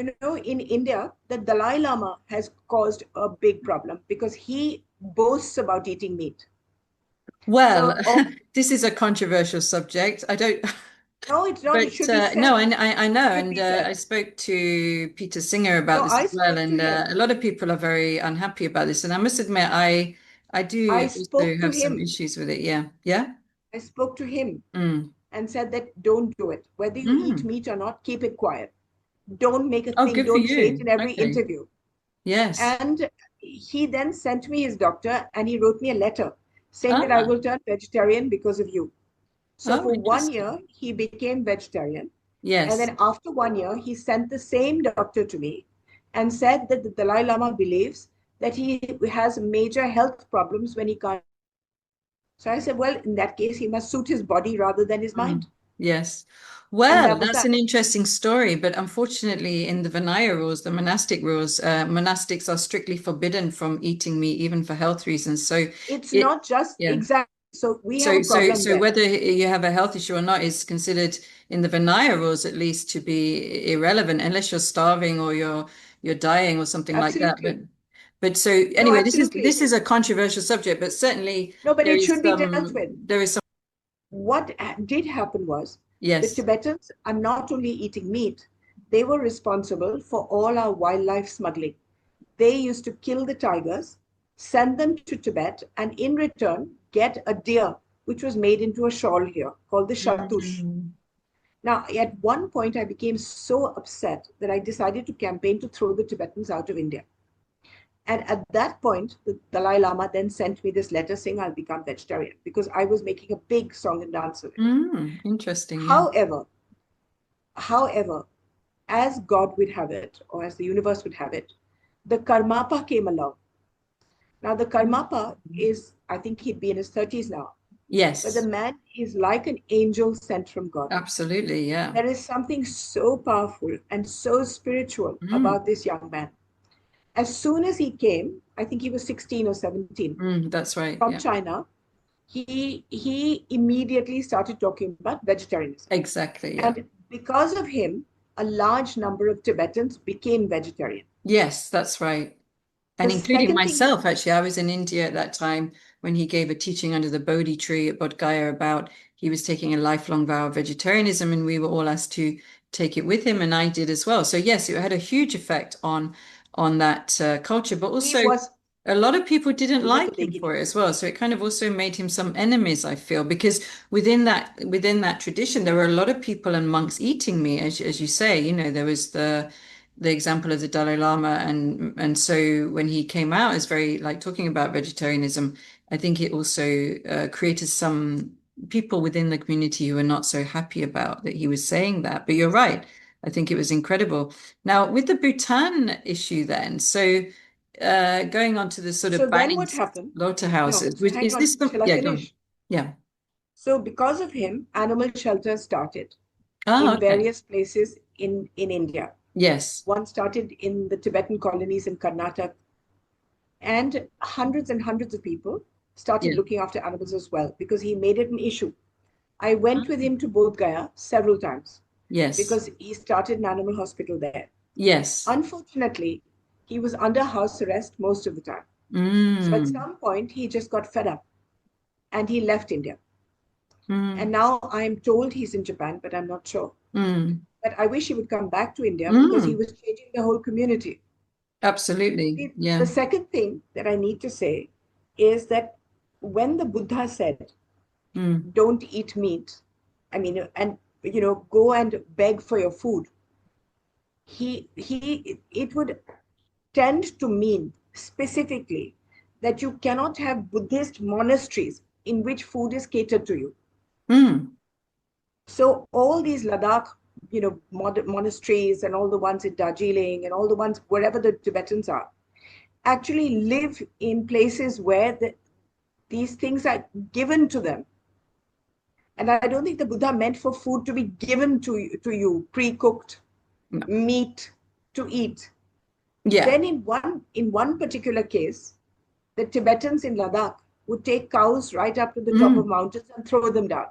in India, the Dalai Lama has caused a big problem because he boasts about eating meat. Well, So, oh, this is a controversial subject. I don't, no, it's not. It but should be no, said. I know, It should and be said. I spoke to Peter Singer about No, this I as well, spoke to and him. a lot of people are very unhappy about this. And I must admit, I I do also spoke to have some him. issues with it. Yeah, yeah. I spoke to him Mm. and said that don't do it. Whether you eat Mm. meat or not, keep it quiet. Don't make a Oh, thing. good for Don't say it you. in every Okay. interview. Yes. And he then sent me his doctor and he wrote me a letter saying that I Ah. will turn vegetarian because of you. So Oh, for 1 year, interesting. he became vegetarian. And Yes. then after 1 year, he sent the same doctor to me and said that the Dalai Lama believes that he has major health problems when he can't. So I said, well, in that case, he must suit his body rather than his Mm. mind. Yes. And Well, that was that's that. an interesting story, but unfortunately, in the Vinaya rules, the monastic rules, monastics are strictly forbidden from eating meat, even for health reasons. So It's it, not just yeah. exactly. So we have a problem So there. whether you have a health issue or not is considered in the Vinaya rules at least to be irrelevant, unless you're starving or you're dying or something like that. Absolutely. But so No, anyway, this absolutely. is a controversial subject, but certainly No, but it should be dealt with. there is some, What did happen was the yes. Tibetans are not only eating meat, they were responsible for all our wildlife smuggling. They used to kill the tigers, send them to Tibet, and in return get a deer, which was made into a shawl here called the shatush. Mm. Now, at one point, I became so upset that I decided to campaign to throw the Tibetans out of India. And at that point, the Dalai Lama then sent me this letter saying I'll become vegetarian because I was making a big song and dance of it. Mm. Interesting, yeah. However, however, as God would have it, or as the universe would have it, the Karmapa came along. Now, the Karmapa is, I think he'd be in his 30s now, but the Yes, man is like an angel sent from God. absolutely, yeah. There is something so powerful and so spiritual Mm. about this young man. As soon as he came, I think he was 16 or 17 Mm. That's right, from yeah. China, he immediately started talking about vegetarianism. Exactly, yeah. And because of him, a large number of Tibetans became vegetarian. Yes, that's right. The And including second thing, myself, actually, I was in India at that time when he gave a teaching under the Bodhi tree at Bodh Gaya about he was taking a lifelong vow of vegetarianism, and we were all asked to take it with him, and I did as well. So yes, it had a huge effect on that culture, but he also was a lot of people didn't he was the like him for beginning. it as well. So it kind of also made him some enemies, I feel, because within that tradition, there were a lot of people and monks eating meat, as you say. You know, there was the example of the Dalai Lama, and so when he came out as very like talking about vegetarianism, I think it also created some people within the community who were not so happy about that he was saying that. But you're right. I think it was incredible. Now, with the Bhutan issue, then, so going on to the sort of So then banning what happened? No, slaughterhouses, so which hang is on. this the, Shall I yeah, go on. finish? Yeah. So because of him, animal shelters started Oh, in okay. various places in India. Yes. One started in the Tibetan colonies in Karnataka, and hundreds of people started Yeah. looking after animals as well because he made it an issue. I went with Ah, him to Bodh Gaya several times yes. because he started an animal hospital there. Yes. Unfortunately, he was under house arrest most of the time. So at Mm. some point, he just got fed up and he left India. And Mm. now I'm told he's in Japan, but I'm not sure. Mm. But I wish he would come back to India because he Mm. was changing the whole community. Absolutely. See, the Yeah. second thing that I need to say is that when the Buddha said, Mm. don't eat meat, I mean, and go and beg for your food, he it would tend to mean specifically that you cannot have Buddhist monasteries in which food is catered to you. Mm. So all these Ladakh, monasteries and all the ones in Darjeeling and all the ones wherever the Tibetans are, actually live in places where these things are given to them. And I don't think the Buddha meant for food to be given to you pre-cooked No. meat to eat. Yeah. Then in one particular case, the Tibetans in Ladakh would take cows right up to the top of Mm. mountains and throw them down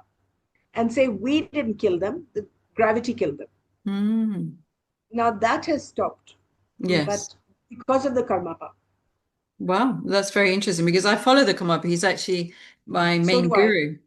and say, we didn't kill them, the gravity killed them. Mm. Now that has stopped, Yes. but because of the karmapa. Wow, that's very interesting because I follow the Karmapa. He's actually my So main do I. guru.